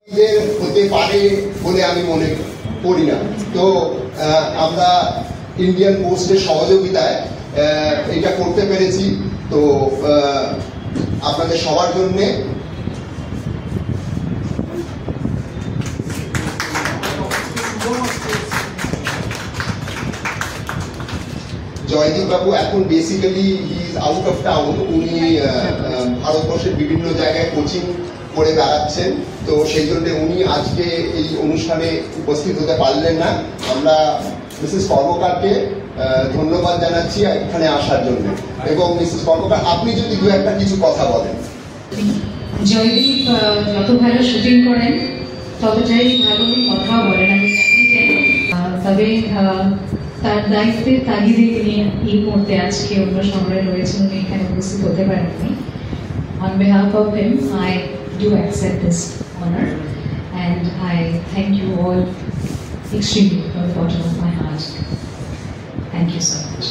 হতে পারে বলে আমি মনে করি না। তো আমরা ইন্ডিয়ান পোস্টের সহযোগিতায় এটা করতে পেরেছি। তো আপনাদের সবার জন্য জয়দীপ বাবু এখন basically he is out of town. উনি ভারতবর্ষের বিভিন্ন জায়গায় কোচিং করে বেড়াচ্ছেন, তো সেই জন্য উনি আজকে এই অনুষ্ঠানে উপস্থিত হতে পারলেন না। আমরা মিসেস কর্মকারকে ধন্যবাদ জানাচ্ছি এখানে আসার জন্য। এবং মিসেস কর্মকার, আপনি যদি দু একটা কিছু কথা বলেন। জয়দীপ যত ভালো শুটিং করেন ততটাই ভালো কথা বলেন আমি জানি যে, তবে তার দায়িত্বের তাগিদে তিনি এই মুহূর্তে আজকে অন্য শহরে রয়েছেন, উনি এখানে উপস্থিত হতে পারেননি। On behalf of him, I do accept this honor and I thank you all extremely from the bottom of my heart. Thank you so much.